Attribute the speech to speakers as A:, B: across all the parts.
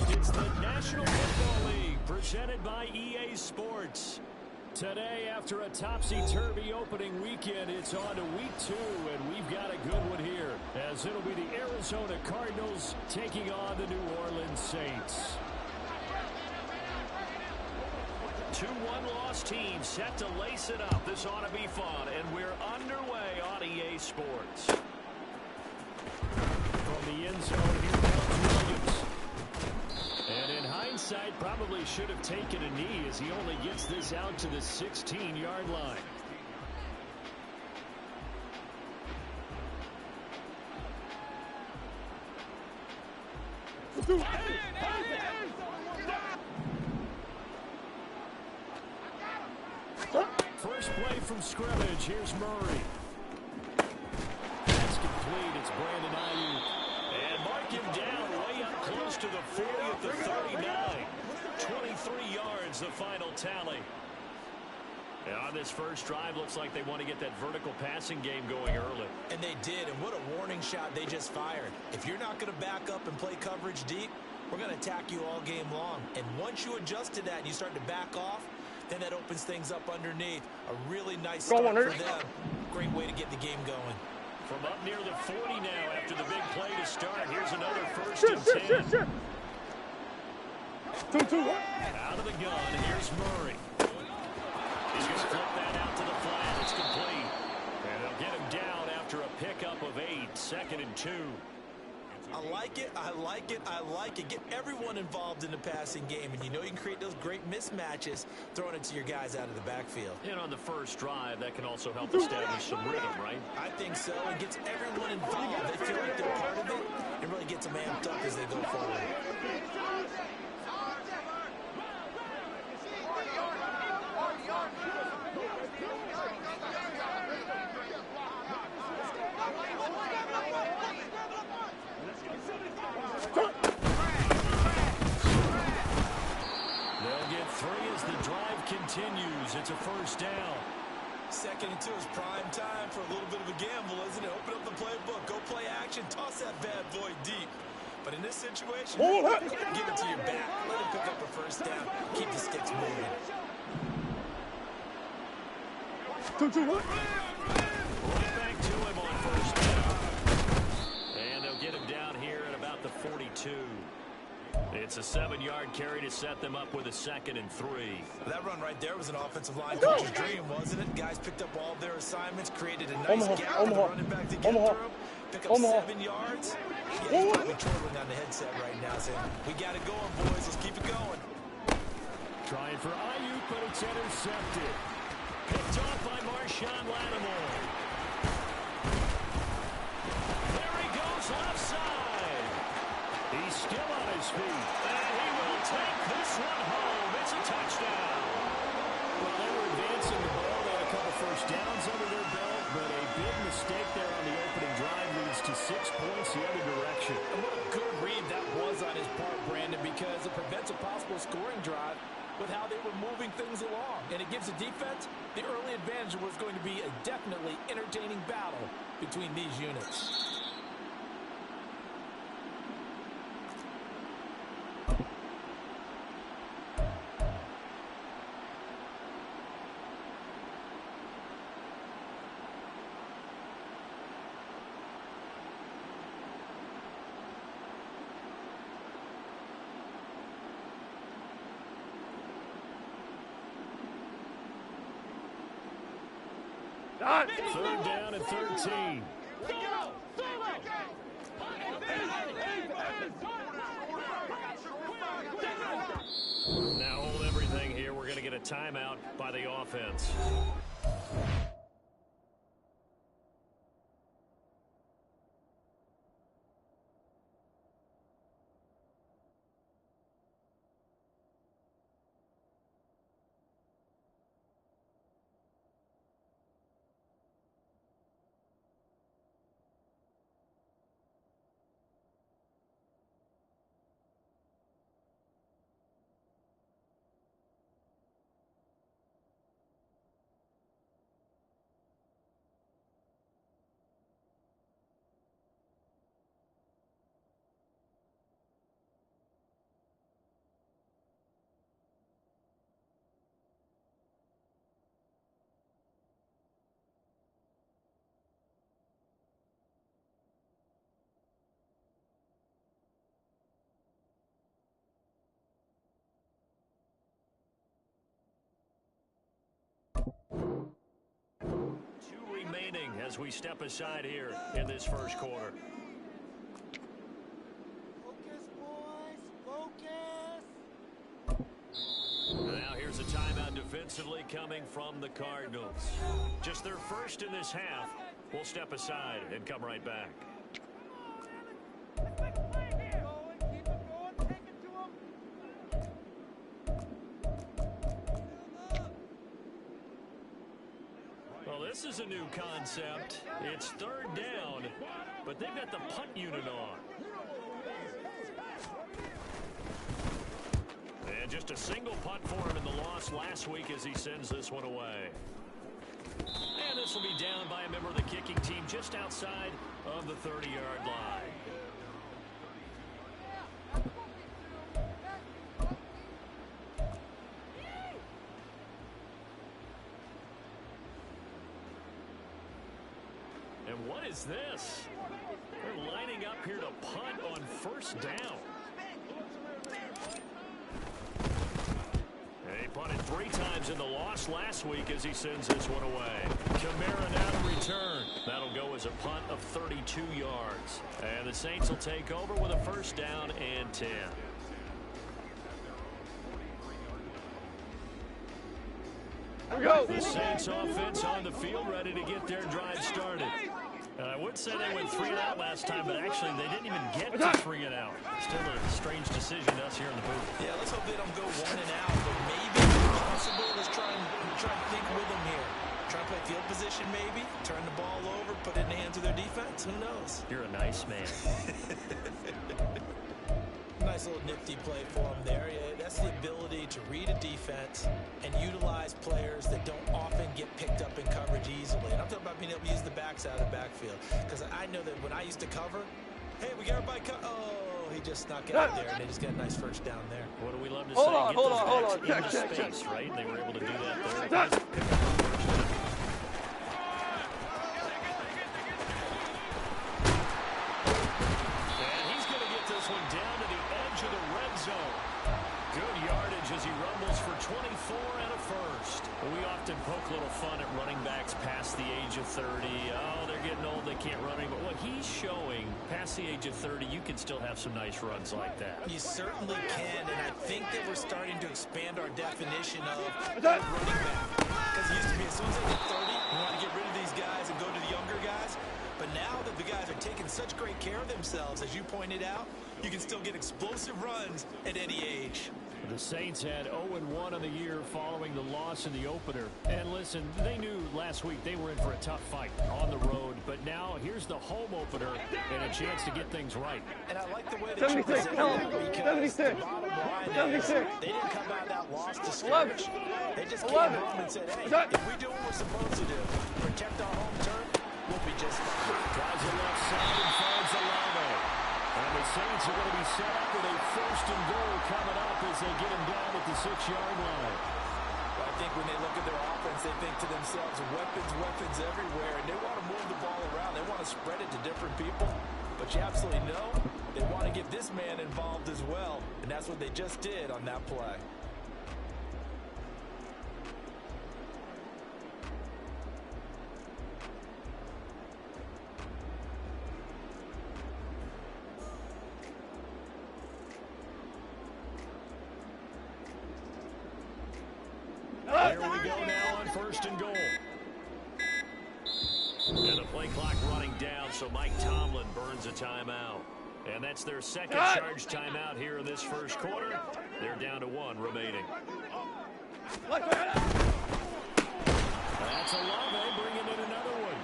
A: It's the National Football League presented by EA Sports. Today, after a topsy-turvy opening weekend, it's on to week 2, and we've got a good one here, as it'll be the Arizona Cardinals taking on the New Orleans Saints. 2 one-loss teams set to lace it up. This ought to be fun, and we're underway on EA Sports. From the end zone, here comes Williams. And in hindsight, probably should have taken a knee as he only gets this out to the 16-yard line. First play from scrimmage. Here's Murray. That's complete. It's Brandon Ayuk. And mark him down way up close to the 40 at the 39. 23 yards, the final tally. And on this first drive, looks like they want to get that vertical passing game going early.
B: And they did, and what a warning shot they just fired. If you're not going to back up and play coverage deep, we're going to attack you all game long. And once you adjust to that and you start to back off, then that opens things up underneath. A really nice start for them. Great way to get the game going.
A: From up near the 40 now after the big play to start. Here's another first and 10. Out of the gun, here's Murray. He's going to flip that out to the flat. It's complete. And they'll get him down after a pickup of 8. 2nd and 2.
B: I like it, I like it, I like it. Get everyone involved in the passing game, and you know you can create those great mismatches throwing it to your guys out of the backfield.
A: And on the first drive, that can also help establish some rhythm, right?
B: I think so. It gets everyone involved. They feel like they're part of it and really gets them amped up as they go forward.
A: Continues. It's a first down.
B: 2nd and 2 is prime time for a little bit of a gamble, isn't it? Open up the playbook. Go play action. Toss that bad boy deep. But in this situation, give it to your back. Let him pick up a first down. Keep the sticks moving.
A: Right back to him on first down. And they'll get him down here at about the 42. It's a 7-yard carry to set them up with a 2nd and 3.
B: That run right there was an offensive line coach's dream, wasn't it? Guys picked up all their assignments, created a nice gap for the running back to get through. Pick up 7 yards. Yeah, he's probably chortling on the headset right now saying, we got it going, boys. Let's keep it going.
A: Trying for Ayuk, but it's intercepted. Picked off by Marshawn Lattimore. There he goes, left side. He's still on his feet, and he will take this one home. It's a touchdown. Well, they were advancing the ball. They had a couple first downs under their belt, but a big mistake there on the opening drive leads to 6 points the other direction.
C: And what a good read that was on his part, Brandon, because it prevents a possible scoring drive with how they were moving things along. And it gives the defense the early advantage. Was going to be a definitely entertaining battle between these units.
A: Third down and 13. Now hold everything here. We're going to get a timeout by the offense. remaining as we step aside here in this first quarter.
D: Focus, boys. Focus.
A: Now here's a timeout defensively coming from the Cardinals. Just their first in this half. We'll step aside and come right back. Well, this is a new concept. It's third down, but they've got the punt unit on. And just a single punt for him in the loss last week as he sends this one away. And this will be down by a member of the kicking team just outside of the 30-yard line. And what is this? They're lining up here to punt on first down. He punted 3 times in the loss last week as he sends this one away. Kamara now to return. That'll go as a punt of 32 yards. And the Saints will take over with a first down and 10.
E: Here we go.
A: The Saints offense on the field ready to get their drive started. I would say they went 3 and out last time, but actually they didn't even get to 3 and out. Still a strange decision to us here in the booth.
B: Yeah, let's hope they don't go 1 and out, but maybe it's possible. Let's try and think with them here. Try and play field position maybe, turn the ball over, put it in the hands of their defense. Who knows?
A: You're a nice man.
B: Nice little nifty play for him there. Yeah, that's the ability to read a defense and utilize players that don't often get picked up in coverage easily. And I'm talking about being able to use the backside of the backfield. Because I know that when I used to cover, hey, we got everybody oh, he just snuck out there, and they just got a nice first down there.
A: What do we love to
E: Hold
A: say?
E: on,
A: Get
E: hold
A: those
E: on, hold
A: backs
E: on. Check,
A: into
E: check,
A: space,
E: check.
A: right? And they were able to do that there.
E: Check.
A: Pick up the first down. And he's going to get this one down to the edge of the red zone. Good yardage as he rumbles for 24 and a first. We often poke a little fun at running backs past the age of 30. Oh, they're getting old, they can't run anymore. What he's showing, past the age of 30, you can still have some nice runs like that.
B: You certainly can, and I think that we're starting to expand our definition of running back. Because it used to be as soon as they get 30, we want to get rid of these guys and go to the younger guys. But now that the guys are taking such great care of themselves, as you pointed out, you can still get explosive runs at any age.
A: The Saints had 0-1 on the year following the loss in the opener. And listen, they knew last week they were in for a tough fight on the road. But now here's the home opener and a chance to get things right.
B: And I like the way that you
E: 76,
B: presented it because
E: 76,
B: the bottom line
E: 76.
B: is they didn't come out of that loss discouraged. They just came
E: 11.
B: home and said, hey, if we do what we're supposed to do, protect our home turf, we'll be just fine.
A: Drives it left side and finds Alamo. And the Saints are going to be set up with a first and goal coming up as they get him down at the 6-yard line.
B: Well, I think when they look at their offense, they think to themselves, weapons everywhere, and they want to move the ball around. They want to spread it to different people. But you absolutely know they want to get this man involved as well, and that's what they just did on that play.
A: Here we go now on first and goal. And the play clock running down, so Mike Tomlin burns a timeout. And that's their second charge timeout here in this first quarter. They're down to 1 remaining. That's Olave bringing in another one.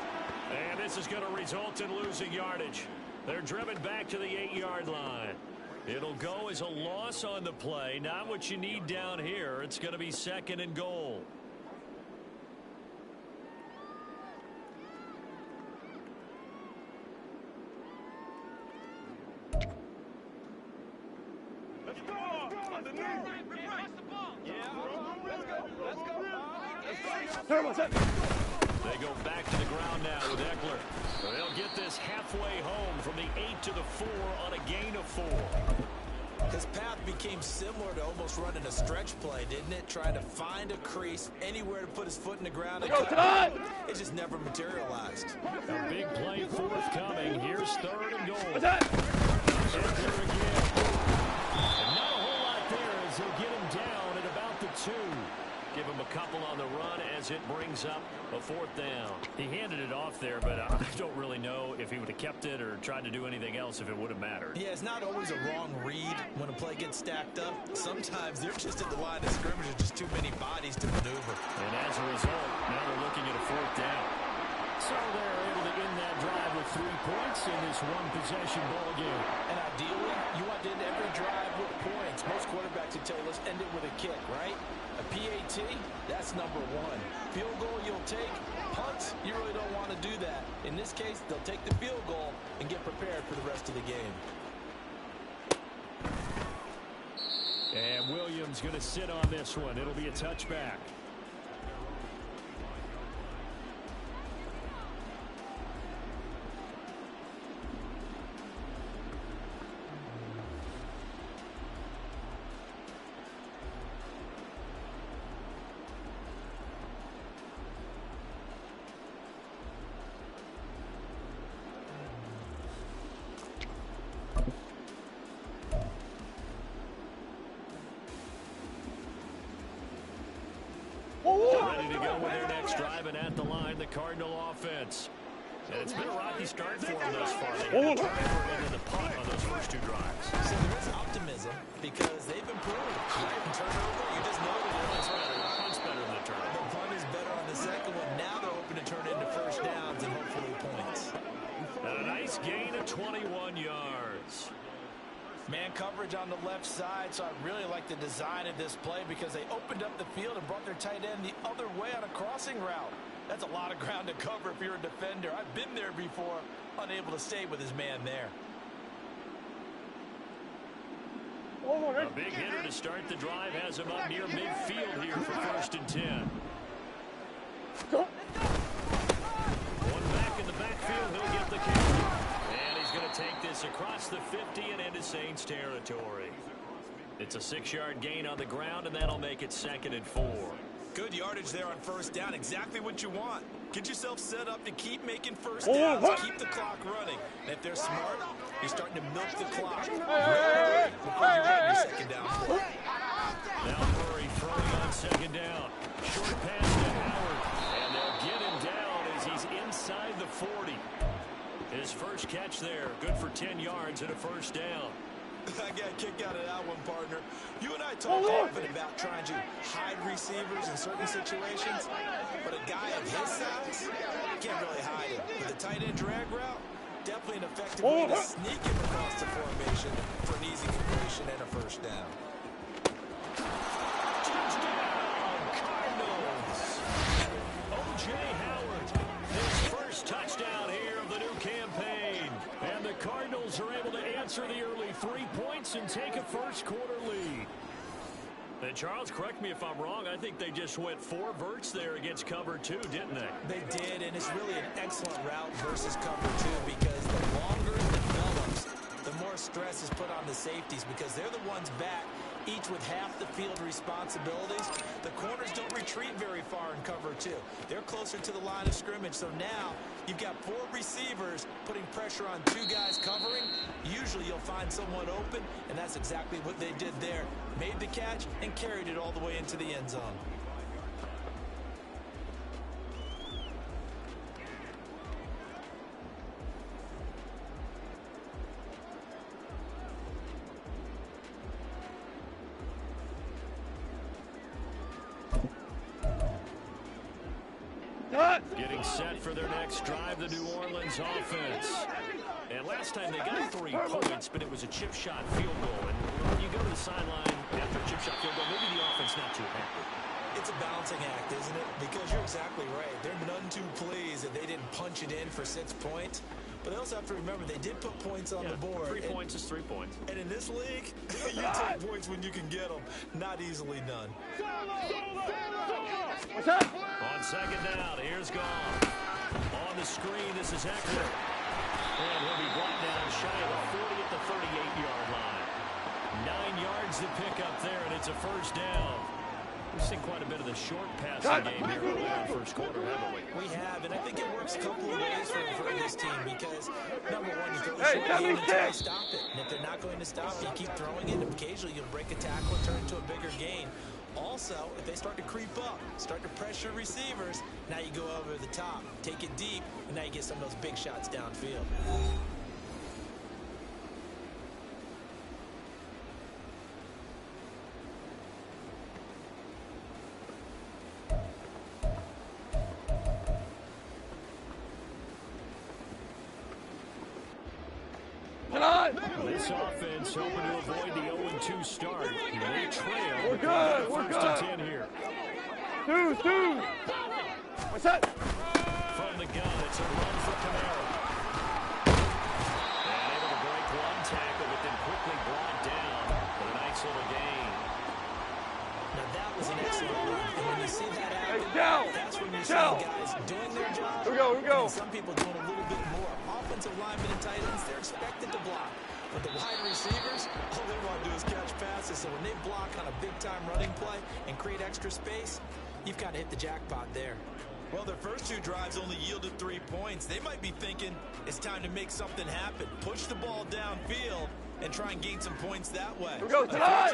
A: And this is going to result in losing yardage. They're driven back to the 8-yard line. It'll go as a loss on the play. Not what you need down here. It's going to be second and goal.
E: Let's go.
A: They go back to the ground now with Eckler. They'll get this halfway home from the 8 to the 4 on a gain of 4.
B: His path became similar to almost running a stretch play, didn't it? Trying to find a crease, anywhere to put his foot in the ground. And it just never materialized.
A: A big play forthcoming. Here's 3rd and goal.
E: What's that?
A: And there again. And not a whole lot there as they'll get him down at about the 2. Give him a couple on the run as it brings up a 4th down. He handed it off there, but I don't really know if he would have kept it or tried to do anything else if it would have mattered.
B: Yeah, it's not always a wrong read when a play gets stacked up. Sometimes they're just at the line of scrimmage with just too many bodies to maneuver.
A: And as a result, now they're looking at a 4th down. So they're able to end that drive with 3 points in this one-possession ball game.
C: And ideally, you want to end every drive with points. Most quarterbacks would tell you, let's end it with a kick, right? A PAT, that's number 1. Field goal you'll take. Punts, you really don't want to do that. In this case, they'll take the field goal and get prepared for the rest of the game.
A: And Williams going to sit on this one. It'll be a touchback. Ready to go with their next drive, and at the line, the Cardinal offense. And it's been a rocky start for them thus far. They had a turnover and then the punt on those first 2 drives.
B: So there is optimism because they've improved. Right? And turnover, you just noted it.
A: That's right. The punt's better than the turnover.
B: The punt is better on the second one. Now they're hoping to turn into first downs and hopefully points.
A: And a nice gain of 21 yards.
C: Man coverage on the left side, so I really like the design of this play because they opened up the field and brought their tight end the other way on a crossing route. That's a lot of ground to cover if you're a defender. I've been there before, unable to stay with his man there.
A: A big hitter to start the drive has him up near midfield here for 1st and 10. One back in the backfield, he'll get the kick. And he's going to take this across the 50 and into Saints territory. It's a 6-yard gain on the ground, and that'll make it 2nd and 4.
B: Good yardage there on first down. Exactly what you want. Get yourself set up to keep making first downs. Keep the clock running. And if they're smart, you're starting to milk the clock before you run your second down play.
A: Now Murray throwing on 2nd down. Short pass to Howard. And they'll get him down as he's inside the 40. His first catch there. Good for 10 yards and a first down.
B: I got a kick out of that one, partner. You and I talk often about trying to hide receivers in certain situations, but a guy of his size can't really hide him. With a tight end drag route, definitely an effective way to sneak him across the formation for an easy completion and a first down.
A: Touchdown, Cardinals! O.J. Howard, his first touchdown here of the new campaign. And the Cardinals are able to answer the early 3 points and take a first-quarter lead. And Charles, correct me if I'm wrong, I think they just went 4 verts there against cover 2, didn't they?
B: They did, and it's really an excellent route versus cover 2 because the longer it develops, the more stress is put on the safeties because they're the ones back, each with half the field responsibilities. The corners don't retreat very far in cover 2. They're closer to the line of scrimmage, so now you've got 4 receivers putting pressure on 2 guys covering. Usually you'll find someone open, and that's exactly what they did there. Made the catch and carried it all the way into the end zone.
A: Getting set for their next drive, the New Orleans offense. And last time they got 3 points, but it was a chip shot field goal. And when you go to the sideline after a chip shot field goal, maybe the offense not too happy.
B: It's a balancing act, isn't it? Because you're exactly right. They're none too pleased that they didn't punch it in for 6 points. But they also have to remember they did put points on the board.
A: 3 points is 3 points.
B: And in this league, you take points when you can get them. Not easily done.
E: What's up?
A: On 2nd down, here's Goff. On the screen, this is Eckler. And he'll be brought down shy of the 40 at the 38-yard line. pickup there, and it's a first down. We've seen quite a bit of the short passing game here early in the first quarter, haven't we?
B: We have, and I think it works a couple of ways for this team because, number one, you throw the short game until they stop it. And if they're not going to stop it, you keep throwing it, and occasionally you'll break a tackle and turn into a bigger gain. Also, if they start to creep up, start to pressure receivers, now you go over the top, take it deep, and now you get some of those big shots downfield.
A: This offense hoping to avoid the 0-2 start. They trail.
E: We're good. We're
A: First
E: good.
A: and 10 here.
E: Two. What's that?
A: From the gun, it's a run for Camaro. And able to break one tackle, but then quickly brought down for a nice little gain.
B: Now that was an excellent run. And when you see that happen, that's when you're
E: down.
B: seeing guys doing their job.
E: Here we go.
B: And some people doing a little bit more. Offensive linemen and tight ends, they're expected to block. But the wide receivers, all they want to do is catch passes. So when they block on a big-time running play and create extra space, you've got to hit the jackpot there. Well, their first two drives only yielded 3 points. They might be thinking it's time to make something happen. Push the ball downfield and try and gain some points that way.
E: Here we go, tonight.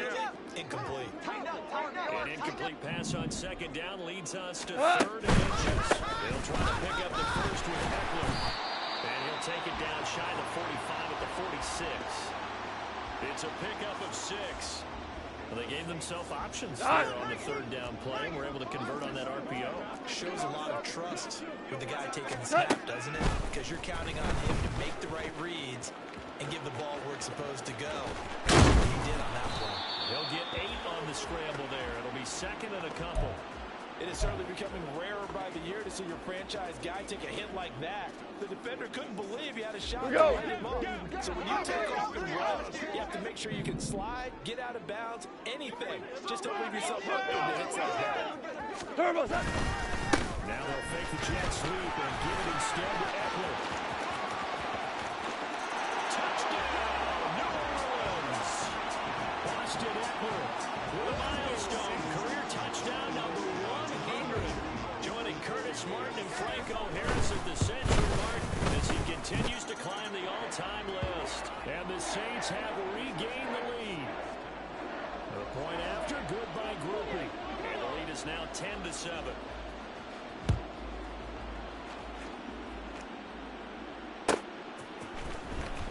B: Incomplete.
A: An incomplete pass on second down leads us to third and inches. They'll try to pick up the first with Eckler. And he'll take it down shy of the 45 at the 46. It's a pickup of 6. Well, they gave themselves options there on the third down play, and were able to convert on that RPO.
B: Shows a lot of trust with the guy taking the snap, doesn't it? Because you're counting on him to make the right reads and give the ball where it's supposed to go. He did on that play.
A: He'll get 8 on the scramble there. It'll be second and a couple.
C: It is certainly becoming rarer by the year to see your franchise guy take a hit like that. The defender couldn't believe he had a shot to light him up. So when you take off and run, you have to make sure you can slide, get out of bounds, anything. Just don't leave yourself open to hits like that.
A: Now they'll fake the jet sweep and give it instead to Eckler. Touchdown, New Orleans! Austin Eckler with a milestone career touchdown number 100. Joining Curtis Martin and Franco Harris at the century mark as he continues to climb the all-time list. And the Saints have regained the lead. The point after, good by Groupie. And the lead is now 10-7.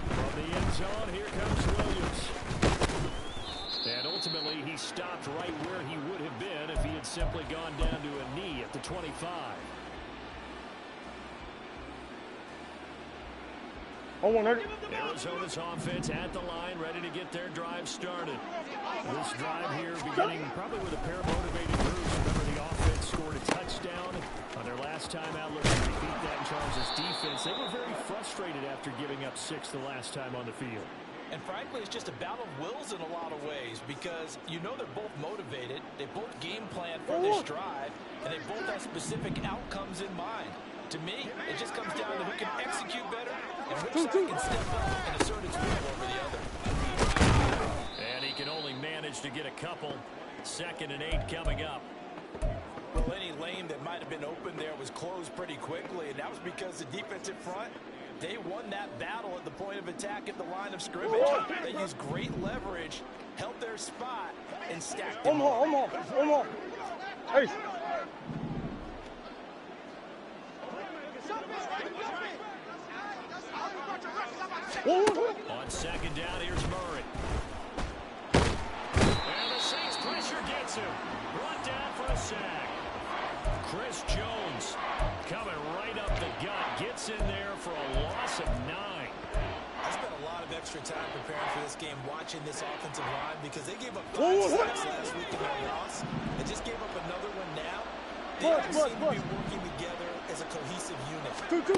A: From the end zone, here comes Williams. And ultimately, he stopped right where he would have been if he had simply gone down to a knee at the 25. Arizona's offense at the line, ready to get their drive started. This drive here beginning probably with a pair of motivated groups. Remember, the offense scored a touchdown on their last time out looking to defeat that Chargers defense. They were very frustrated after giving up 6 the last time on the field.
C: And frankly, it's just a battle of wills in a lot of ways because you know they're both motivated, they both game plan for this drive, and they both have specific outcomes in mind. To me, it just comes down to who can execute better and which side can step up and assert its will over the other.
A: And he can only manage to get a couple. 2nd and 8 coming up.
C: Well, any lane that might have been open there was closed pretty quickly, and that was because the defensive front, they won that battle at the point of attack at the line of scrimmage. They used great leverage, held their spot, and stacked them up.
E: One more. Hey.
A: On 2nd down, here's Murray. And the Saints pressure gets him. Brought down for a sack. Chris Jones coming right up the gut. Gets in there for a loss of 9.
B: I spent a lot of extra time preparing for this game, watching this offensive line, because they gave up 5 sacks last week in their loss. They just gave up another one now. They don't seem to be working together as a cohesive unit. I mean, 4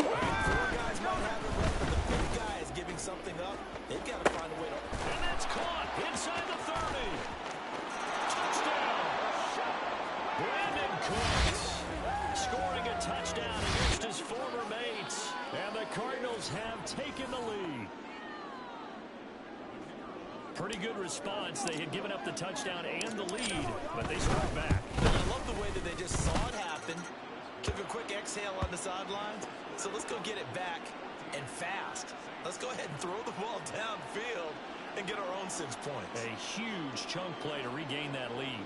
B: guys might have it right, but the 5th guy is giving something up. They've got to find a way to...
A: And that's caught inside the 30. Touchdown. Brandon Cooks scoring a touchdown against his former mates. And the Cardinals have taken the lead. pretty good response. They had given up the touchdown and the lead, but they struck back.
B: I love the way that they just saw it happen, took a quick exhale on the sidelines. So let's go get it back and fast. Let's go ahead and throw the ball downfield and get our own 6 points.
A: A huge chunk play to regain that lead.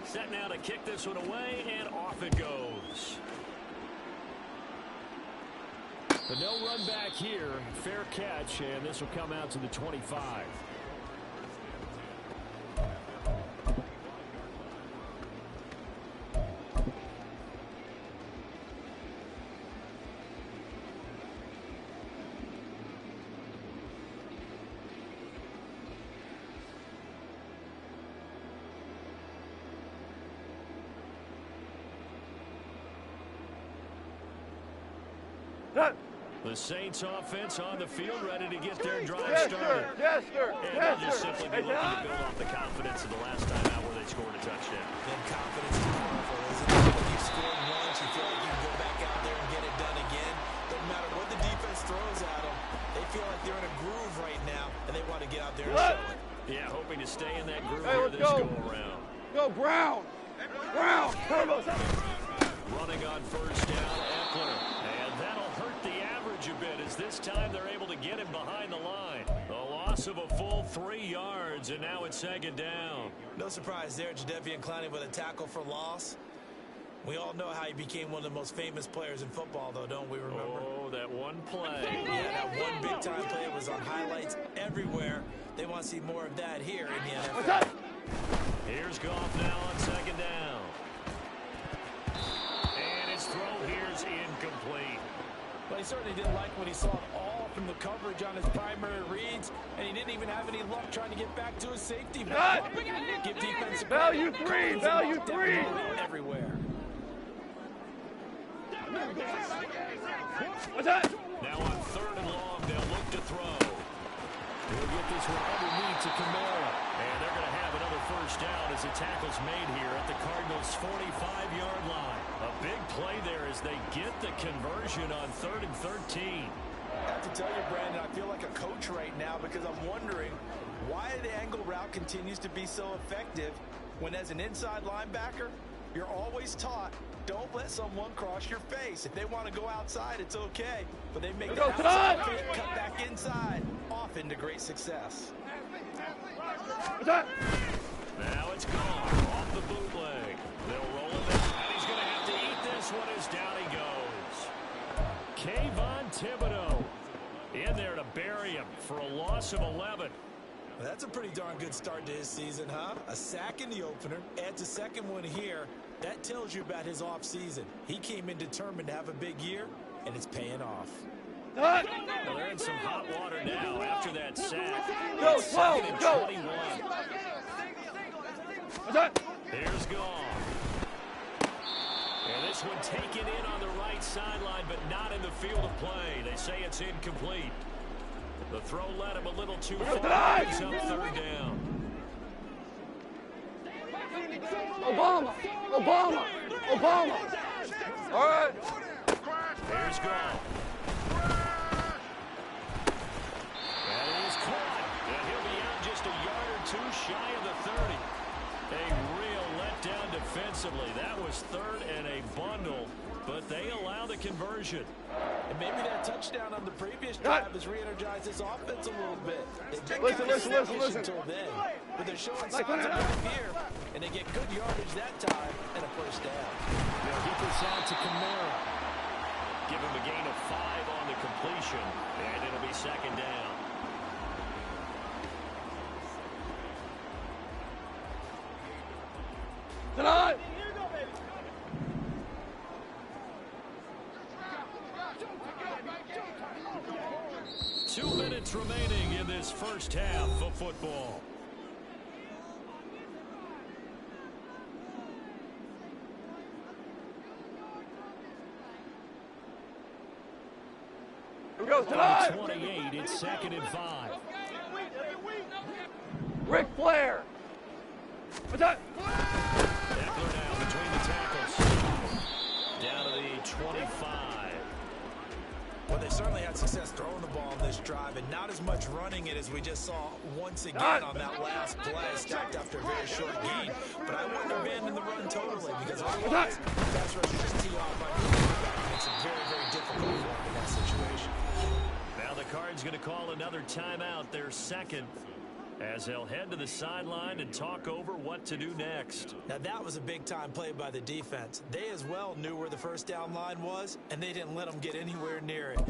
A: Set now to kick this one away, and off it goes. But no run back here. Fair catch, and this will come out to the 25. The Saints offense on the field, ready to get their drive started.
E: Yes, sir.
A: And
E: Yes,
A: they'll just
E: sir.
A: simply be looking to build off the confidence of the last time out where they scored a touchdown.
B: Then confidence is powerful, isn't it? When you've scored once, you feel like you can go back out there and get it done again. Doesn't matter what the defense throws at them. They feel like they're in a groove right now, and they want to get out there and show it.
A: Yeah, hoping to stay in that groove
E: Hey,
A: here
E: let's
A: this
E: go.
A: go-around.
E: Go, Brown. Brown. Turbo.
A: Running on first down, Eckler. And that'll hurt the average a bit as this time they're able to get him behind the line. A loss of a full 3 yards, and now it's second down.
B: No surprise there, Jadeveon Clowney with a tackle for loss. We all know how he became one of the most famous players in football, though, don't we remember?
A: Oh, that one play.
B: Yeah, that one big-time play was on highlights everywhere. They want to see more of that here in the NFL.
E: What's that?
A: Here's Goff now on second down. And his throw here's incomplete.
C: But he certainly didn't like what he saw at all from the coverage on his primary reads, and he didn't even have any luck trying to get back to his safety. Give defense
E: Value three. Value three.
C: Everywhere.
E: What's that?
A: Now on third and long, they'll look to throw. He'll get this one underneath to Kamara. And they're going to have another first down as the tackle's made here at the Cardinals' 45-yard line. A big play there as they get the conversion on 3rd and 13.
C: I have to tell you, Brandon, I feel like a coach right now because I'm wondering why the angle route continues to be so effective when as an inside linebacker, you're always taught, don't let someone cross your face. If they want to go outside, it's okay. But they make the outside cut back inside, often to great success.
E: What's that?
A: Now it's gone off the bootleg. They'll roll it down, and he's going to have to eat this one as down he goes. Kayvon Thibodeau in there to bury him for a loss of 11.
B: Well, that's a pretty darn good start to his season, huh? A sack in the opener, adds a second one here. That tells you about his offseason. He came in determined to have a big year, and it's paying off.
A: Well, they're in some hot water now after that sack.
E: Go,
A: It's
E: slow,
A: 2nd and
E: go.
A: 21.
E: What's that?
A: Here's gone. And this one taken in on the right sideline, but not in the field of play. They say it's incomplete. The throw led him a little too far. Picks up 3rd down.
E: Obama. All right.
A: Here's Goff. And it is caught. And he'll be out just a yard or two shy of the 30. A real letdown defensively. That was 3rd and a bundle, but they allow the conversion.
C: And maybe that touchdown on the previous drive has re-energized this offense a little bit.
E: Listen.
C: Until then, but they're showing signs of life here, and they get good yardage that time and a first down.
A: They'll get this out to Kamara. Give him a gain of 5 on the completion, and it'll be 2nd down.
E: Tonight.
A: 2 minutes remaining in this first half of football.
E: Here we go. Tonight.
A: 28, it's 2nd and 5.
E: Ric Flair. What's that?
A: Eckler now between the tackles. Down to the 25.
B: Well, they certainly had success throwing the ball on this drive, and not as much running it as we just saw once again on that last play, stopped after a very short gain. But I wouldn't abandon the run totally, because otherwise, pass rush just tee off my quarterback. It makes it very, very difficult for him in that situation.
A: Now the Cards going to call another timeout, their second, as they'll head to the sideline and talk over what to do next.
B: Now that was a big-time play by the defense. They as well knew where the first down line was, and they didn't let them get anywhere near it.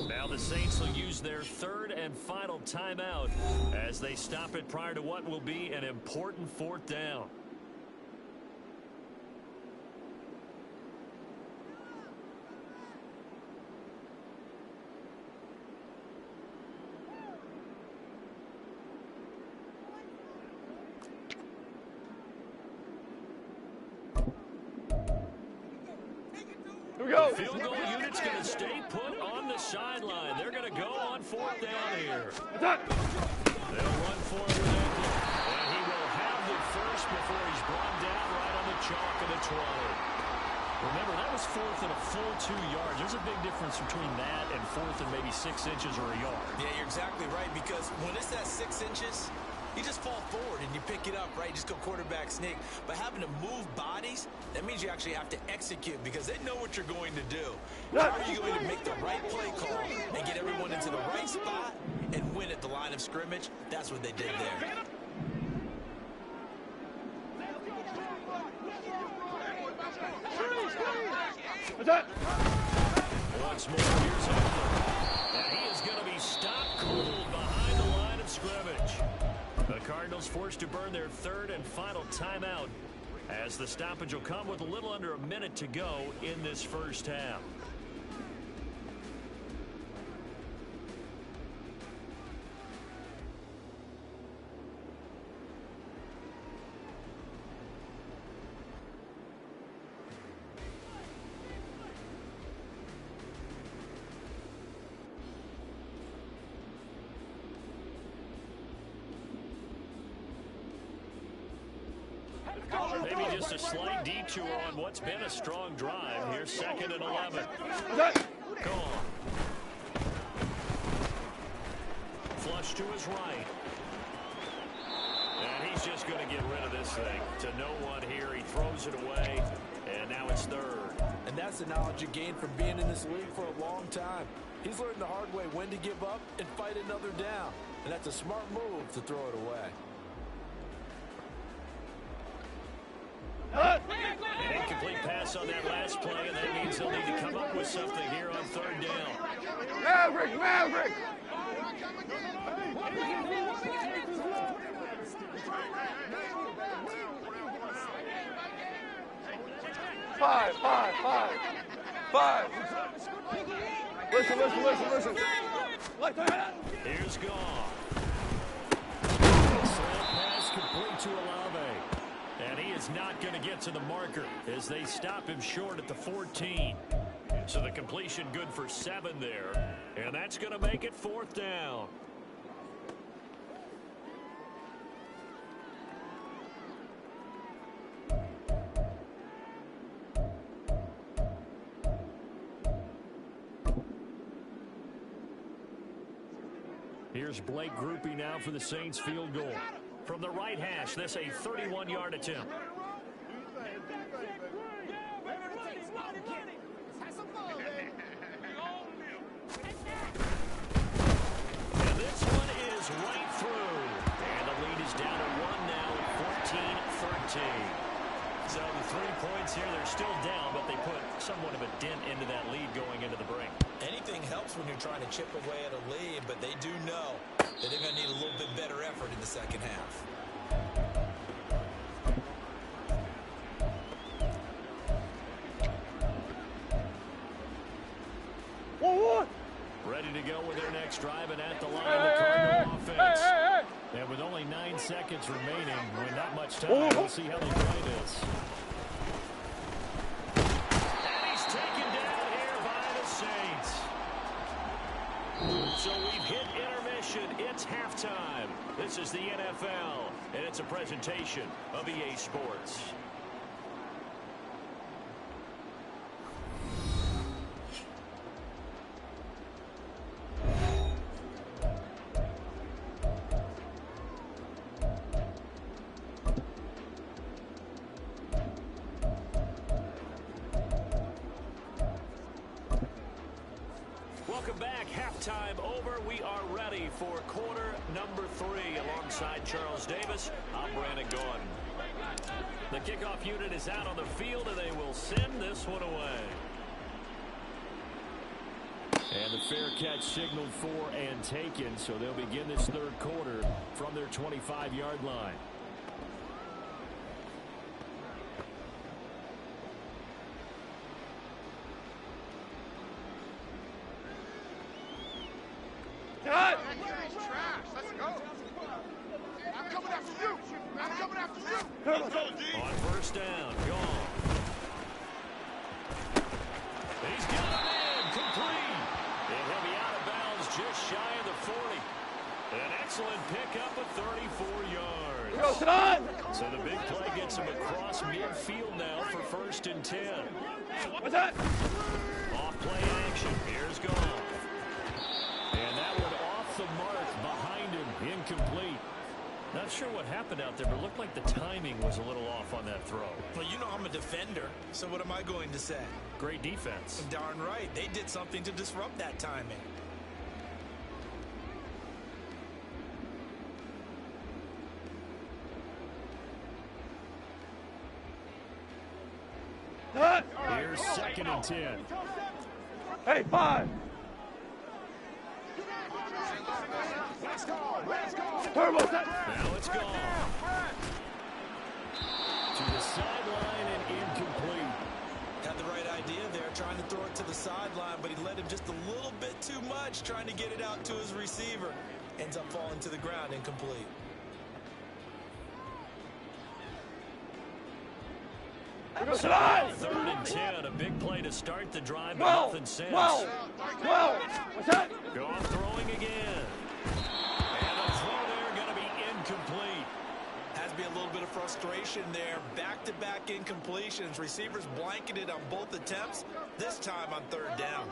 A: Now the Saints will use their third and final timeout as they stop it prior to what will be an important fourth down.
E: Here we go.
A: Field goal unit's going to stay put on the sideline. They're going to go on fourth down here.
E: Attack.
A: They'll run for it with Edley. And he will have the first before he's brought down right on the chalk of the 20. Remember, that was fourth and a full 2 yards. There's a big difference between that and fourth and maybe 6 inches or a yard.
B: Yeah, you're exactly right, because when it's at 6 inches, you just fall forward and you pick it up, right? Just go quarterback sneak. But having to move bodies, that means you actually have to execute, because they know what you're going to do. How are you going to make the right play call and get everyone into the right spot and win at the line of scrimmage? That's what they did there.
E: Attack.
A: Once more, here's Edley. And he is going to be stopped cold behind the line of scrimmage. The Cardinals forced to burn their third and final timeout, as the stoppage will come with a little under a minute to go in this first half. Maybe just a slight detour on what's been a strong drive. Here's 2nd and 11. Go on. Flush to his right. And he's just going to get rid of this thing. To no one here. He throws it away. And now it's 3rd.
C: And that's the knowledge you gain from being in this league for a long time. He's learned the hard way when to give up and fight another down. And that's a smart move to throw it away.
A: An incomplete pass on that last play, and that means they'll need to come up with something here on 3rd down.
E: Maverick, Maverick. 5, 5, 5, 5. Listen.
A: Here's Goff. Slant pass complete to Olave. And he is not going to get to the marker as they stop him short at the 14. So the completion good for 7 there. And that's going to make it 4th down. Here's Blake Groupie now for the Saints field goal. From the right hash, this a 31-yard attempt. And this one is right through. And the lead is down to 1 now at 14-13. So the 3 points here, they're still down, but they put somewhat of a dent into that lead going into the break.
B: Anything helps when you're trying to chip away at a lead, but they do know that they're going to need a little bit better effort in the second half.
A: to go with their next drive, and at the line, the Cardinal offense. And with only 9 seconds remaining, with not much time, we'll see how they play this. And he's taken down here by the Saints. So we've hit intermission. It's halftime. This is the NFL, and it's a presentation of EA Sports. Welcome back. Halftime over. We are ready for quarter number 3. Alongside Charles Davis, I'm Brandon Gordon. The kickoff unit is out on the field, and they will send this one away. And the fair catch signaled for and taken, so they'll begin this third quarter from their 25-yard line.
E: Cut!
D: Let's go. I'm coming after you. I'm coming after you.
A: On first down, gone. He's got him in, complete. And he'll be out of bounds just shy of the 40. An excellent pickup of 34 yards.
E: Go, sit on!
A: So the big play gets him across midfield now for 1st and 10.
E: What's that?
A: Off play action. Here's Goff. And that one off the mark behind him. Incomplete. Not sure what happened out there, but it looked like the timing was a little off on that throw.
B: Well, you know I'm a defender, so what am I going to say?
A: Great defense.
B: Darn right. They did something to disrupt that timing.
E: Cut!
A: Here's 2nd and 10.
E: Hey, 5! Turbo set!
A: Now it's gone. To the sideline and incomplete.
B: Had the right idea there, trying to throw it to the sideline, but he led him just a little bit too much, trying to get it out to his receiver. Ends up falling to the ground, incomplete.
A: So 3rd and 10, a big play to start the drive, but nothing since.
E: 12! What's that?
A: Goff throwing again. And the throw there going to be incomplete.
B: Has to be a little bit of frustration there. Back-to-back incompletions. Receivers blanketed on both attempts, this time on 3rd down.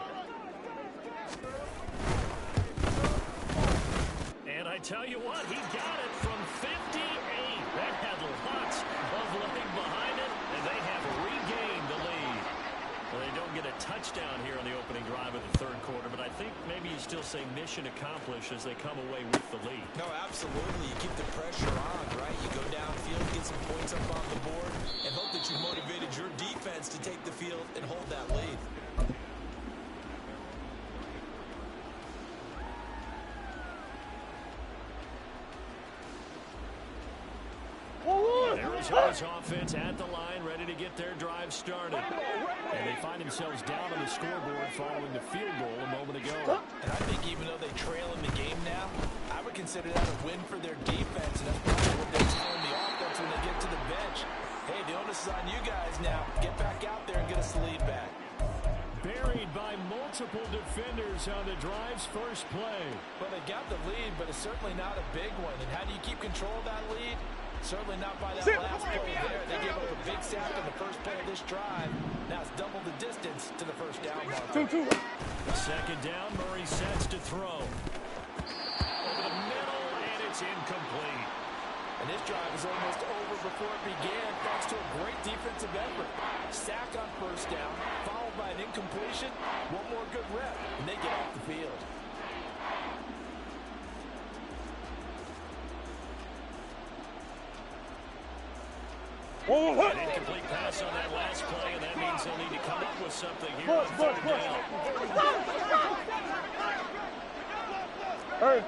A: And I tell you what, he got it from 58. That had lots of leg behind it, and they have regained the lead. Well, they don't get a touchdown here on the opening drive of the third quarter, but I think maybe you still say mission accomplished as they come away with the lead.
B: No, absolutely. You keep the pressure on, right? You go downfield, get some points up on the board, and hope that you've motivated your defense to take the field and hold that lead.
A: Arizona's offense at the line, ready to get their drive started. And they find themselves down on the scoreboard following the field goal a moment ago.
B: And I think even though they trail in the game now, I would consider that a win for their defense. And that's probably what they're telling the offense when they get to the bench. Hey, the onus is on you guys now. Get back out there and get us the lead back.
A: Buried by multiple defenders on the drive's first play.
C: Well, they got the lead, but it's certainly not a big one. And how do you keep control of that lead? Certainly not by that last play there. They gave up a big sack on the first play of this drive. Now it's double the distance to the first down mark.
E: 2-2.
A: 2nd down, Murray sets to throw. Over the middle, and it's incomplete.
C: And this drive is almost over before it began, thanks to a great defensive effort. Sack on first down, followed by an incompletion. One more good rep, and they get off the field.
A: An incomplete pass on that last play, and that means they'll need to come up with something here on 3rd down.
E: Hey.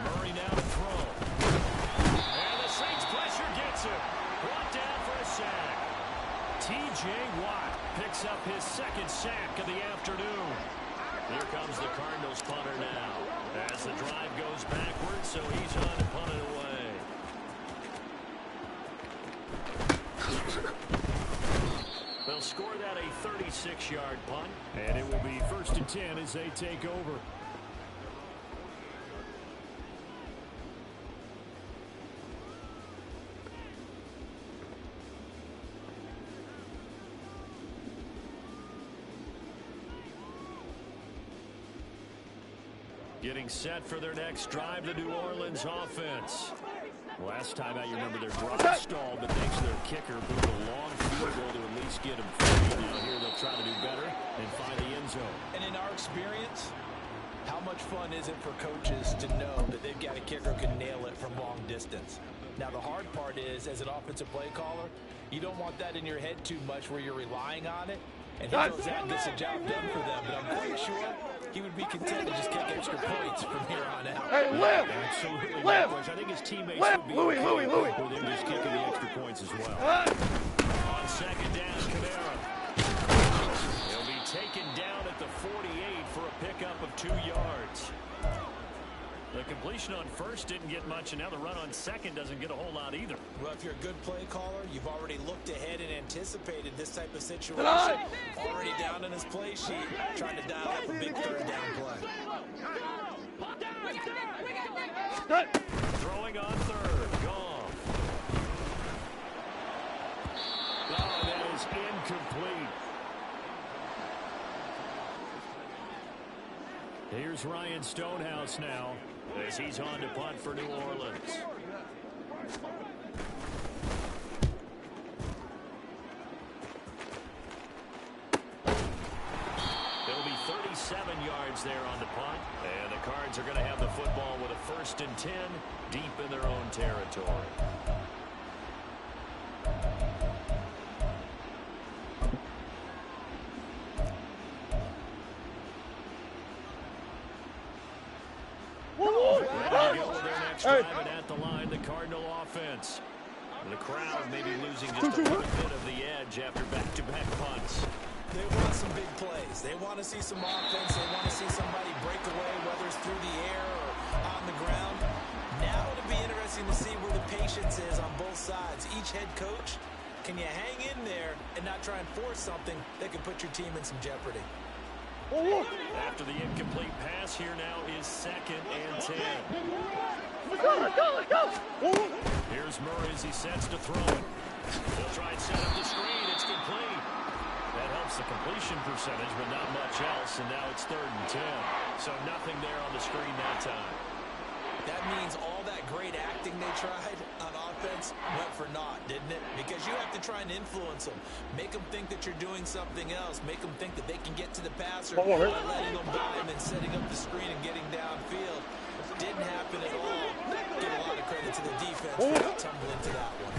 A: Murray now to throw. And the Saints pressure him. Brought down for a sack. T.J. Watt picks up his second sack of the afternoon. Here comes the Cardinals punter now. As the drive goes backwards, so he's on to punt it away. They'll score that a 36-yard punt, and it will be 1st and 10 as they take over. Getting set for their next drive, the New Orleans offense. Last time out, you remember their drive stalled, but thanks to their kicker, moved a long field goal to at least get them free. Now here they'll try to do better and find the end zone.
C: And in our experience, how much fun is it for coaches to know that they've got a kicker who can nail it from long distance? Now, the hard part is, as an offensive play caller, you don't want that in your head too much where you're relying on it. And he goes out and gets the job done for them. But I'm quite sure he would be content to just kick extra points from here on out.
E: Hey, live!
A: Absolutely.
E: Live!
A: I think his teammates
E: Live!
A: would be
E: Louis,
A: okay
E: Louis, Louis.
A: with him just kicking the extra points as well. On second down, Kamara. He'll be taken down at the 48 for a pickup of 2 yards. The completion on first didn't get much, and now the run on second doesn't get a whole lot either.
B: Well, if you're a good play caller, you've already looked ahead and anticipated this type of situation.
E: Tonight.
B: Already down on his play sheet, trying to dial up a big third down play.
A: Throwing on third. Gone. Oh, that is incomplete. Here's Ryan Stonehouse now as he's on to punt for New Orleans. It'll be 37 yards there on the punt, and the Cards are going to have the football with a 1st and 10 deep in their own territory. Drive it at the line, the Cardinal offense. The crowd maybe losing just a little bit of the edge after back-to-back punts.
B: They want some big plays. They want to see some offense. They want to see somebody break away, whether it's through the air or on the ground. Now it'll be interesting to see where the patience is on both sides. Each head coach, can you hang in there and not try and force something that could put your team in some jeopardy?
A: After the incomplete pass, here now is 2nd and 10.
E: Let's go.
A: Here's Murray as he sets to throw it. He'll try and set up the screen. It's complete. That helps the completion percentage, but not much else, and now it's 3rd and 10. So nothing there on the screen that time.
B: That means all that great acting they tried on offense went for naught, didn't it? Because you have to try and influence them. Make them think that you're doing something else. Make them think that they can get to the passer by letting them buy him and setting up the screen and getting downfield. Didn't happen at all. Give a lot of credit to the defense for not tumbling into that one.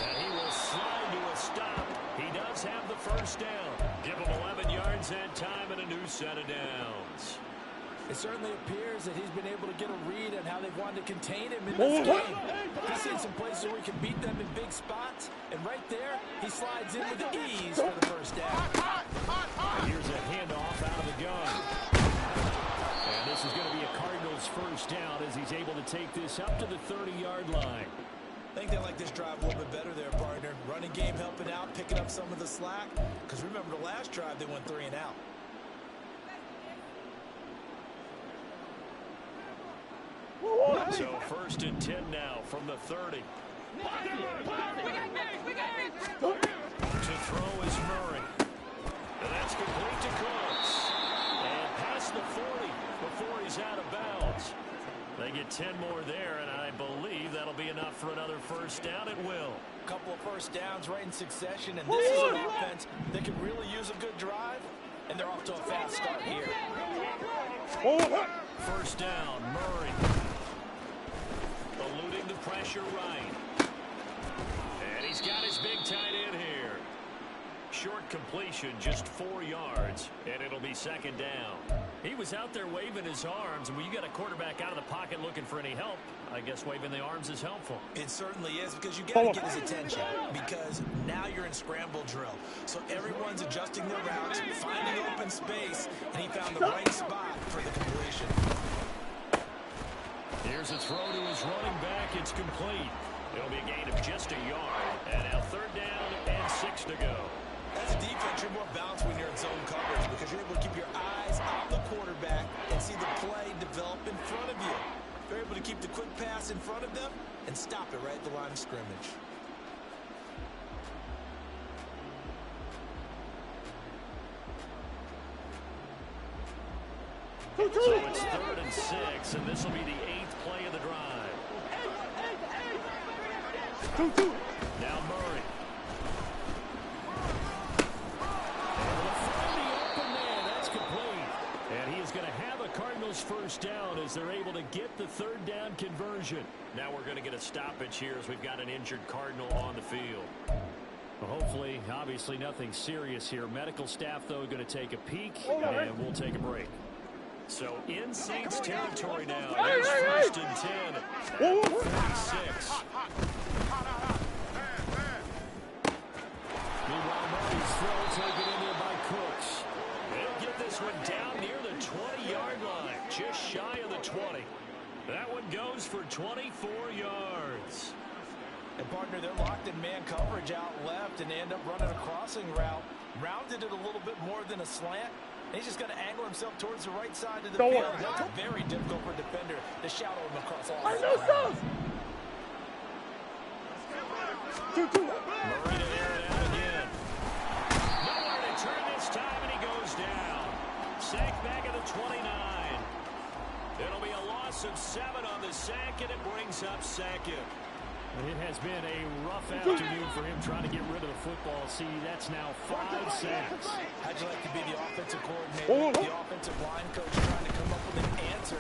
A: And he will slide to a stop. He does have the 1st down. Give him 11 yards and time and a new set of downs.
C: It certainly appears that he's been able to get a read on how they've wanted to contain him in this game. He's seen some places where he can beat them in big spots, and right there, he slides in with ease for the 1st down.
A: Here's a handoff out of the gun. And this is going to be a Cardinals 1st down as he's able to take this up to the 30-yard line.
B: I think they like this drive a little bit better there, partner. Running game helping out, picking up some of the slack. Because remember the last drive, they went 3 and out.
A: So 1st and 10 now from the 30. To throw is Murray. And that's complete to Cooks. And past the 40 before he's out of bounds. They get 10 more there, and I believe that'll be enough for another 1st down. It will.
C: A couple of 1st downs right in succession, and this is an offense that can really use a good drive, and they're off to a fast start here.
A: 1st down, Murray. Eluding the pressure right. And he's got his big tight end here. Short completion, just 4 yards, and it'll be 2nd down. He was out there waving his arms, and when you got a quarterback out of the pocket looking for any help, I guess waving the arms is helpful.
B: It certainly is, because you got to get his attention, because now you're in scramble drill. So everyone's adjusting their routes, finding open space, and he found the right spot for the completion.
A: Here's a throw to his running back. It's complete. It'll be a gain of just a yard. And now 3rd down and 6 to go.
B: As a defense, you're more balanced when you're in zone coverage because you're able to keep your eyes on the quarterback and see the play develop in front of you. You're able to keep the quick pass in front of them and stop it right at the line of scrimmage.
A: So it's 3rd and 6, and this will be the 8th play of the drive. Now Murray. And he is going to have a Cardinals 1st down as they're able to get the 3rd down conversion. Now we're going to get a stoppage here as we've got an injured Cardinal on the field. Well, hopefully, obviously nothing serious here. Medical staff, though, going to take a peek, and we'll take a break. So in Saints territory now. There's 1st and 10. 46. Meanwhile, Murray's throw taken in there by Cooks. They'll get this one down near the 20-yard line, just shy of the 20. That one goes for 24 yards.
C: And partner, they're locked in man coverage out left, and they end up running a crossing route. Rounded it a little bit more than a slant. He's just going to angle himself towards the right side of the field. That's very difficult for a defender to shadow him across all the ground.
A: Murray to air it out again. Nowhere to turn this time, and he goes down. Sacked back at the 29. It'll be a loss of 7 on the sack, and it brings up 2nd. It has been a rough afternoon for him trying to get rid of the football. See, that's now 5 sacks.
C: How'd you like to be the offensive coordinator, the offensive line coach, trying to come up with an answer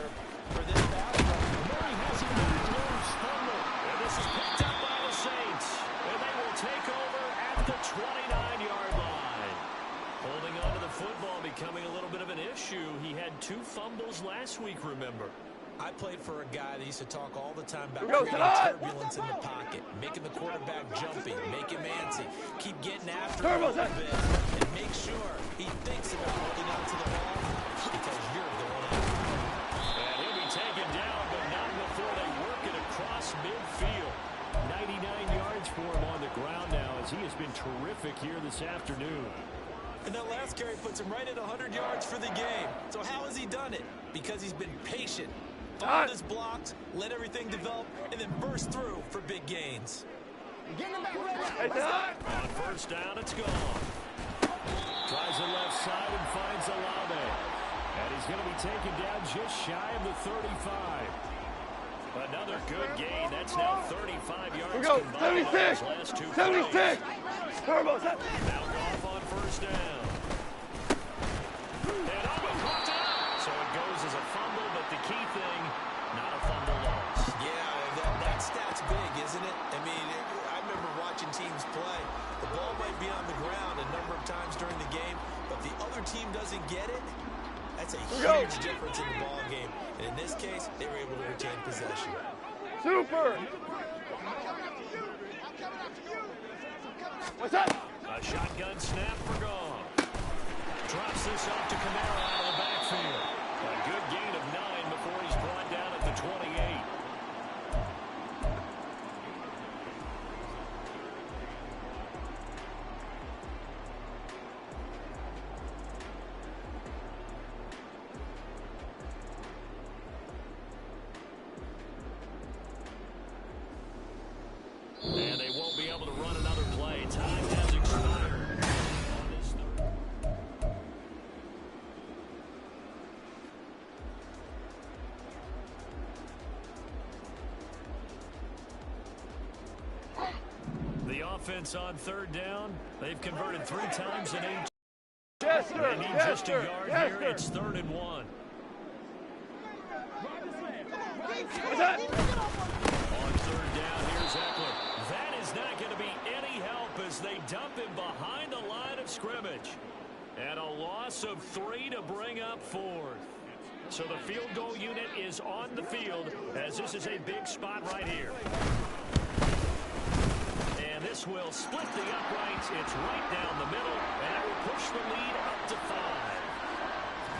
C: for this battle?
A: Murray has a loose fumble. And this is picked up by the Saints. And they will take over at the 29-yard line. Holding on to the football becoming a little bit of an issue. He had 2 fumbles last week, remember.
B: I played for a guy that used to talk all the time about creating turbulence in the pocket, making the quarterback jumpy, make him antsy, keep getting after him a little bit, and make sure he thinks about holding on to the ball because you're going after him.
A: And he'll be taken down, but not before they work it across midfield. 99 yards for him on the ground now as he has been terrific here this afternoon.
B: And that last carry puts him right at 100 yards for the game. So how has he done it? Because he's been patient. Followed his blocks, let everything develop, and then burst through for big gains.
A: On 1st down, it's gone. Tries the left side and finds Olave. And he's going to be taken down just shy of the 35. Another good gain. That's now 35 yards.
E: We go,
A: combined
E: 76.
A: Last 2
E: 76.
A: plays.
E: Turbo set.
A: Now off on 1st down. And almost caught out. So it goes as a fumble, but the key thing, not a fumble loss.
B: Yeah, that stat's big, isn't it? I mean, I remember watching teams play. The ball might be on the ground a number of times during the game, but the other team doesn't get it. That's a huge difference in the ball game. And in this case, they were able to retain possession.
E: Super. What's that?
A: A shotgun snap for Gone. Drops this off to Kamara out of the backfield. A good gain of 9 before he's brought down at the 28. And they won't be able to run another play. Time has expired. The offense on 3rd down. They've converted 3 times in 8.
E: Yes, sir.
A: They need
E: Yes,
A: just a
E: sir.
A: yard
E: Yes,
A: here.
E: sir.
A: It's 3rd and 1.
E: What's that?
A: On 3rd down, here's Eckler. That is not going to be any help as they dump him behind the line of scrimmage. And a loss of 3 to bring up 4th. So the field goal unit is on the field as this is a big spot right here. And this will split the uprights. It's right down the middle, and it will push the lead up to 5.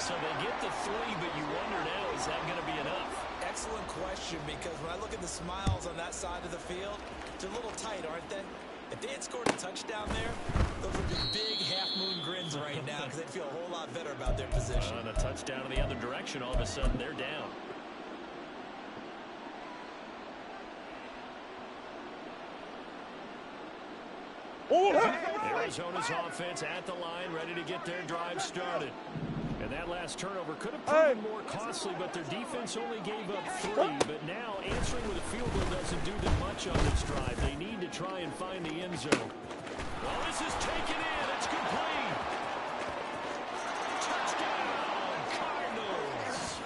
A: So they get the 3, but you wonder now, is that going to be enough?
B: Excellent question, because when I look at the smiles on that side of the field, they're a little tight, aren't they? If they had scored a touchdown there, those would be big half-moon grins right now because they'd feel a whole lot better about their position.
A: On a touchdown in the other direction, all of a sudden they're down. Arizona's offense at the line, ready to get their drive started. And that last turnover could have proven more costly, but their defense only gave up 3. But now answering with a field goal doesn't do them much on this drive. They need to try and find the end zone. Well, this is taken in. It's complete. Touchdown, Cardinals.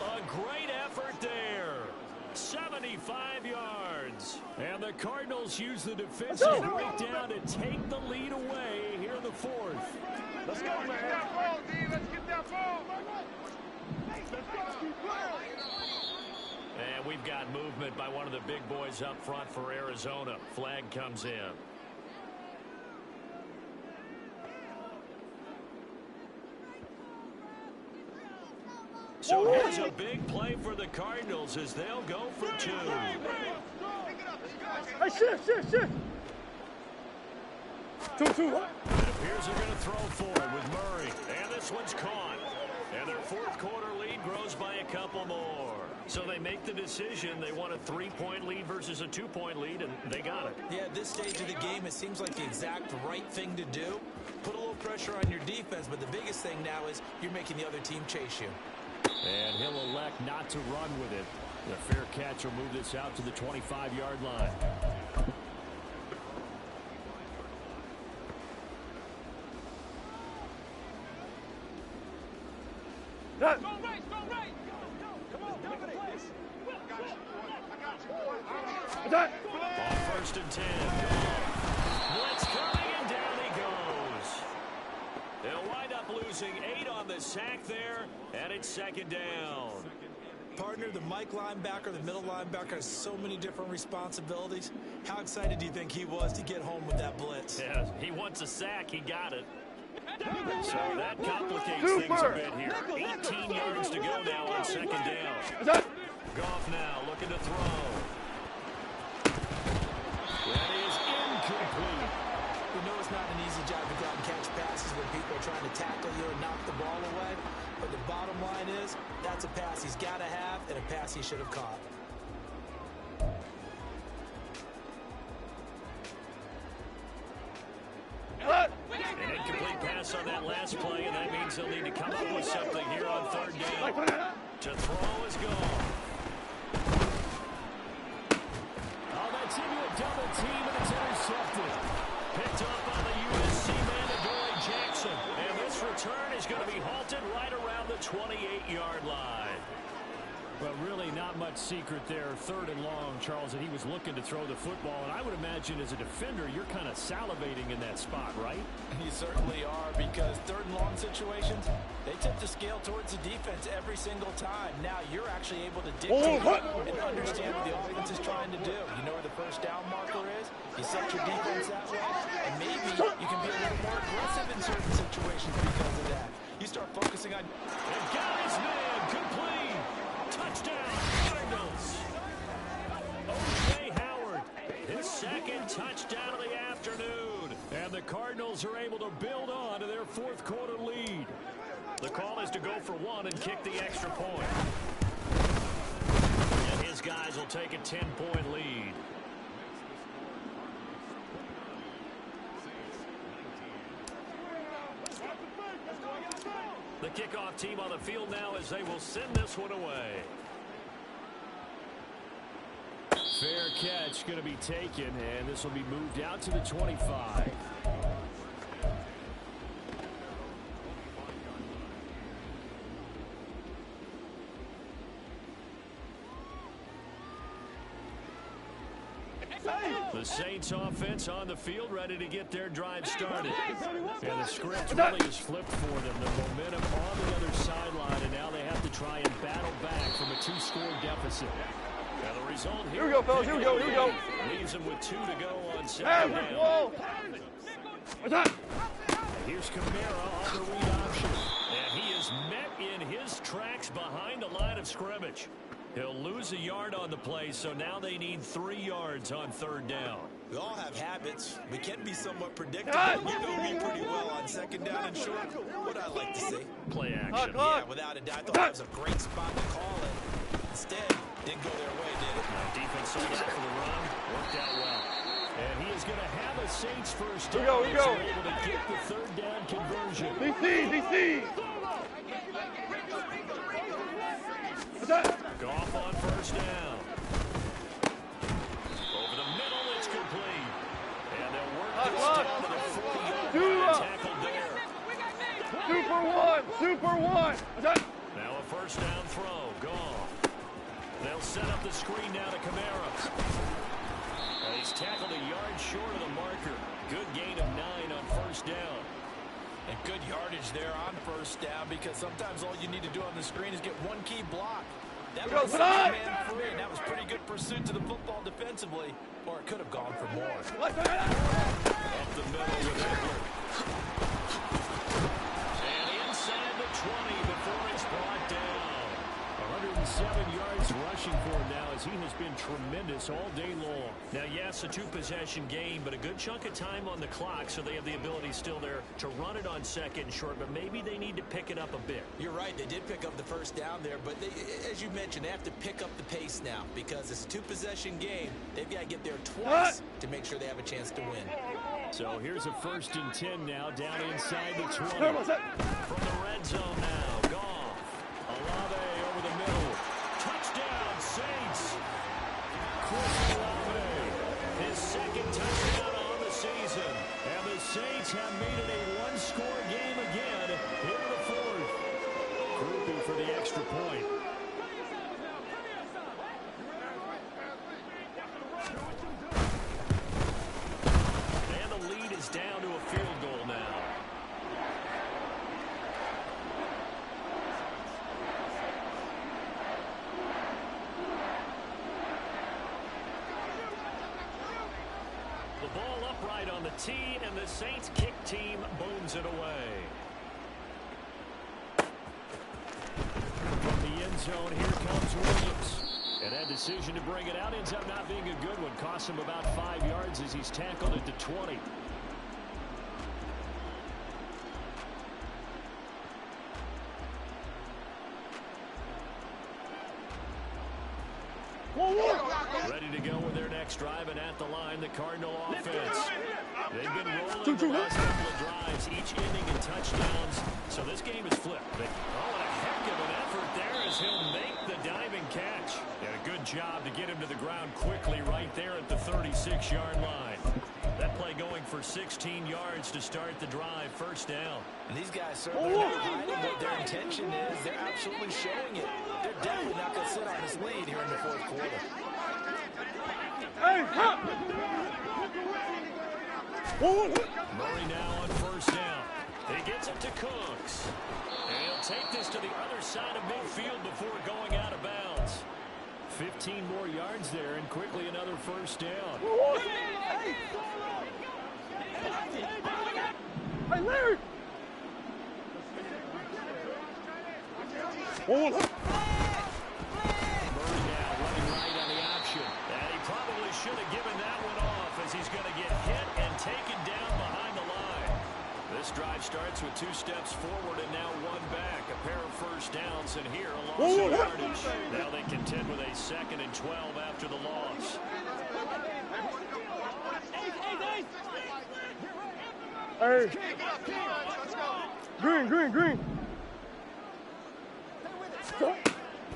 A: A great effort there. 75 yards. And the Cardinals use the defensive breakdown to take the lead away here in the 4th.
D: Let's go, man. Let's get that ball, D. Let's get that ball.
A: And we've got movement by one of the big boys up front for Arizona. Flag comes in. So here's a big play for the Cardinals as they'll go for 2.
E: Hey, shift. 2.
A: It appears they're going to throw for it with Murray. And this one's caught. And their 4th quarter lead grows by a couple more. So they make the decision. They want a 3-point lead versus a 2-point lead, and they got it.
B: Yeah, at this stage of the game, it seems like the exact right thing to do. Put a little pressure on your defense, but the biggest thing now is you're making the other team chase you.
A: And he'll elect not to run with it. The fair catch will move this out to the 25-yard line.
E: Go
D: race. Come on, dominate this. I got you.
A: On 1st and 10. Blitz coming, and down he goes. They'll wind up losing 8 on the sack there, and it's 2nd down.
B: Partner, the Mike linebacker, the middle linebacker has so many different responsibilities. How excited do you think he was to get home with that blitz?
A: Yeah, he wants a sack. He got it. So that complicates things a bit here. 18 yards to go now on 2nd down. Goff now looking to throw. That is incomplete.
B: We know it's not an easy job to go out and catch passes when people are trying to tackle you and knock the ball away. But the bottom line is, that's a pass he's got to have and a pass he should have caught.
A: An incomplete pass on that last play, and that means they'll need to come up with something here on 3rd down. To throw is gone. Oh, that's into a double team, and it's intercepted. Picked up on the USC man, Adoree Jackson. And this return is going to be halted right around the 28-yard line. Well, really not much secret there. 3rd and long, Charles, and he was looking to throw the football. And I would imagine as a defender, you're kind of salivating in that spot, right?
C: You certainly are, because 3rd and long situations, they tip the scale towards the defense every single time. Now you're actually able to dictate and understand what the offense is trying to do. You know where the 1st down marker is. You set your defense that way, and maybe you can be a little more aggressive in certain situations because of that. You start focusing on...
A: And got his man complete. Touchdown, Cardinals. O.J. Howard, his 2nd touchdown of the afternoon. And the Cardinals are able to build on to their 4th quarter lead. The call is to go for 1 and kick the extra point. And his guys will take a 10-point lead. The kickoff team on the field now as they will send this one away. Fair catch going to be taken, and this will be moved out to the 25. The Saints offense on the field, ready to get their drive started. And the script really is flipped for them. The momentum on the other sideline, and now they have to try and battle back from a 2-score deficit. Now the result here.
E: Here we go, fellas. Here we go. Here we go.
A: Leaves them with 2 to go on second down.
E: Wall.
A: Here's Kamara on the read option. And he is met in his tracks behind the line of scrimmage. He'll lose a yard on the play, so now they need 3 yards on 3rd down.
B: We all have habits. We can be somewhat predictable. You know me pretty well on 2nd down and short. What I like to see.
A: Play action.
B: Yeah, without a doubt. I thought that was a great spot to call it. Instead, didn't go their way, did it?
A: Defense sold out for the run. Worked out well. And he is going to have a Saints first down.
E: Here we go.
A: Able to get the 3rd down conversion.
E: DC.
A: Goff on 1st down. Over the middle, it's complete. And they'll work this down to the 40-yard line. Tackled there.
E: Super one.
A: Now a 1st down throw. Goff. They'll set up the screen now to Kamara. And he's tackled a yard short of the marker. Good gain of 9 on 1st down.
C: And good yardage there on 1st down, because sometimes all you need to do on the screen is get one key block. That was man free, and that was pretty good pursuit to the football defensively, or it could have gone for more.
A: Up the middle with Edler. And inside the 20 before it's brought down. 107 yards rushing for him now, as he has been tremendous all day long. Now, yes, a 2-possession game, but a good chunk of time on the clock, so they have the ability still there to run it on 2nd and short, but maybe they need to pick it up a bit.
B: You're right. They did pick up the 1st down there, but they, as you mentioned, they have to pick up the pace now because it's a 2-possession game. They've got to get there twice to make sure they have a chance to win.
A: So here's a 1st and 10 now, down inside the 20. From the red zone now, Goff. Olave over the middle. Touchdown, Saints. Chris Olave, his 2nd touchdown on the season. And the Saints have made it a 1-score game again here in the 4th. Grouping for the extra point. And the lead is down to a field goal now. The ball upright on the tee, and the Saints kick team booms it away. From the end zone, here comes Williams. And that decision to bring it out ends up not being a good one. Costs him about 5 yards as he's tackled at the 20. Ready to go with their next drive, and at the line, the Cardinal offense. They've been rolling the last couple of drives, each ending in touchdowns. So this game is flipped. But, what a heck of an effort there as he'll make the diving catch. And a good job to get him to the ground quickly right there at the 36-yard line. That play going for 16 yards to start the drive, 1st down.
C: And these guys certainly are not hiding what their intention is. They're absolutely showing it. They're definitely not going to sit on this lead here in the 4th quarter.
A: Murray now on 1st down. He gets it to Cooks. And he'll take this to the other side of midfield before going out of bounds. 15 more yards there, and quickly another 1st down.
E: Hey, Larry!
A: Murray now running right on the option. And he probably should have given that one off, as he's going to get hit and taken down behind the line. This drive starts with 2 steps forward and now 1 back. A pair of 1st downs, and here a loss of yardage. Now they contend with a 2nd and 12 after the loss.
E: Hey! Green!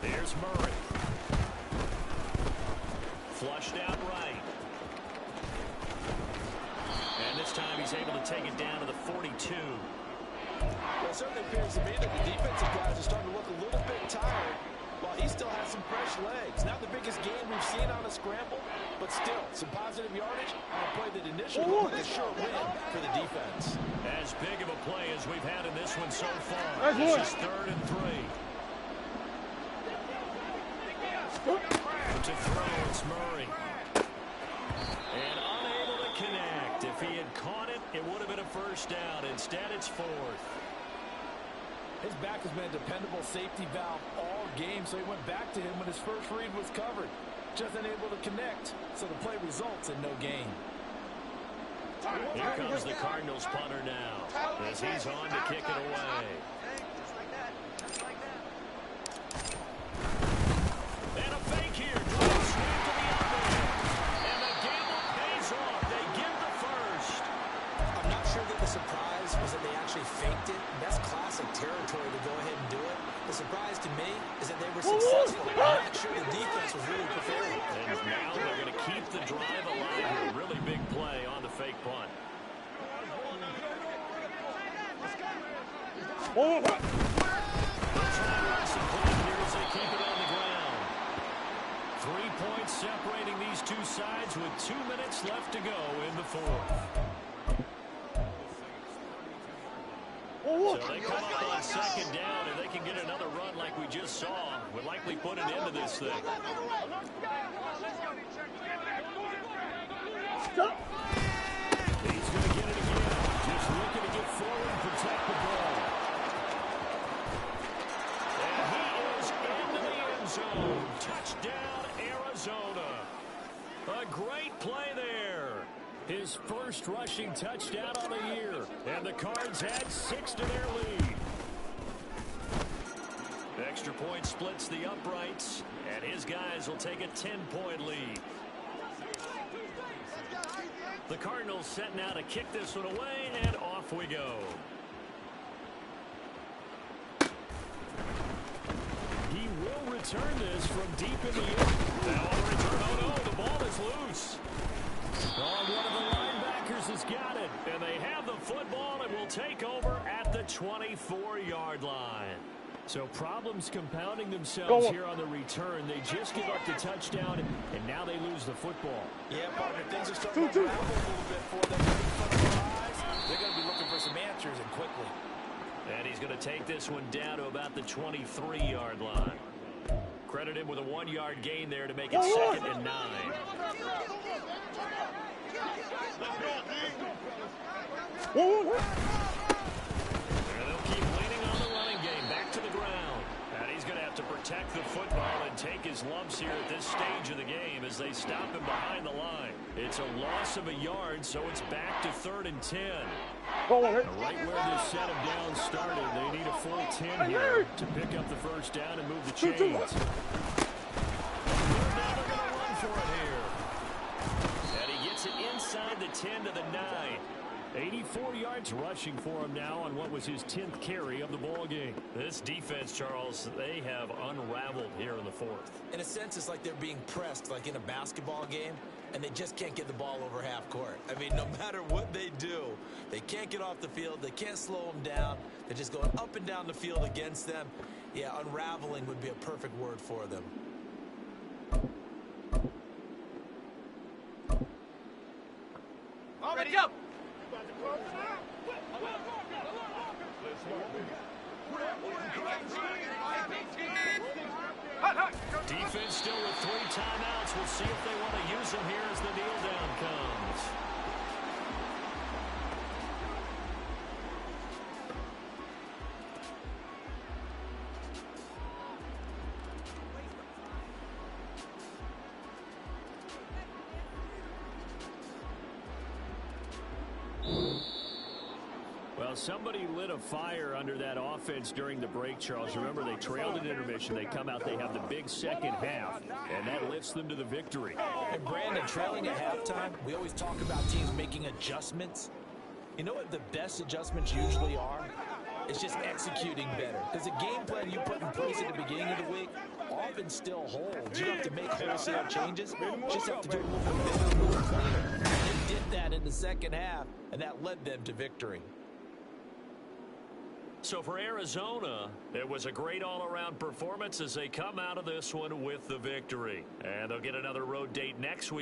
A: There's Murray. Flushed out right. And this time he's able to take it down to the 42.
C: Well, it certainly appears to me that the defensive guys are starting to look a little bit tired. Well, he still has some fresh legs. Not the biggest gain we've seen on a scramble, but still some positive yardage on a play that initially looked like a sure win for the defense.
A: As big of a play as we've had in this one so far.
E: Nice
A: This
E: one.
A: is 3rd and 3. To throw, it's Murray. And unable to connect. If he had caught it, it would have been a first down. Instead, it's 4th.
C: His back has been a dependable safety valve all game, so he went back to him when his first read was covered. Just unable to connect, so the play results in no gain.
A: Here comes the Cardinals punter now, as he's on to kick it away. And a fake here. Drive sweep to the other. And the gamble pays off. They give the first.
B: I'm not sure that the surprise was that they actually faked it. That's classic territory to go ahead and do it. The surprise to me is that they were successful. I'm not sure the defense was really prepared.
A: And now they're going to keep the drive alive here. Really big play on the fake punt.
E: Whoa, whoa, whoa.
A: They'll try and run some clock here as they keep it on the ground. 3 points separating these two sides with 2 minutes left to go in the 4th. So they come up on 2nd down, and they can get another run like we just saw. Would likely put an end to this thing. He's going to get it again. Just looking to get forward and protect the ball. And he is into the end zone. Touchdown, Arizona. A great play there. His first rushing touchdown on the year. And the Cards add 6 to their lead. Extra point splits the uprights. And his guys will take a 10-point lead. The Cardinals set now to kick this one away, and off we go. He will return this from deep in the air. Now on the return, oh no, the ball is loose. Oh, one of the linebackers has got it, and they have the football and will take over at the 24-yard line. So problems compounding themselves here on the return. They just give up the touchdown, and now they lose the football.
C: Yeah, partner, things are starting to unravel a little bit for them. In front of their eyes. They're going to be looking for some answers, and quickly.
A: And he's going to take this one down to about the 23-yard line. Credit him with a 1-yard gain there to make it 2nd and 9. And they'll keep leaning on the running game. Back to the ground. And he's going to have to protect the football and take his lumps here at this stage of the game as they stop him behind the line. It's a loss of a yard, so it's back to 3rd and 10. Right where this set of downs started, they need a full 10 here to pick up the first down and move the chains. Now they're going to run for it here. And he gets it inside the 10 to the 9. 84 yards rushing for him now on what was his 10th carry of the ball game. This defense, Charles, they have unraveled here in the 4th.
B: In a sense, it's like they're being pressed like in a basketball game, and they just can't get the ball over half court. I mean, no matter what they do, they can't get off the field. They can't slow them down. They're just going up and down the field against them. Yeah, unraveling would be a perfect word for them.
D: Ready, go!
A: Defense still with 3 timeouts. We'll see if they want to use them here as the kneel down comes. Well, somebody lit a fire under that offense during the break, Charles. Remember, they trailed at intermission. They come out, they have the big second half, and that lifts them to the victory.
B: And Brandon, trailing at halftime, we always talk about teams making adjustments. You know what the best adjustments usually are? It's just executing better. Because the game plan you put in place at the beginning of the week often still holds. You don't have to make wholesale changes. You just have to do a little bit better, a little cleaner. They did that in the second half, and that led them to victory.
A: So for Arizona, it was a great all-around performance as they come out of this one with the victory. And they'll get another road date next week.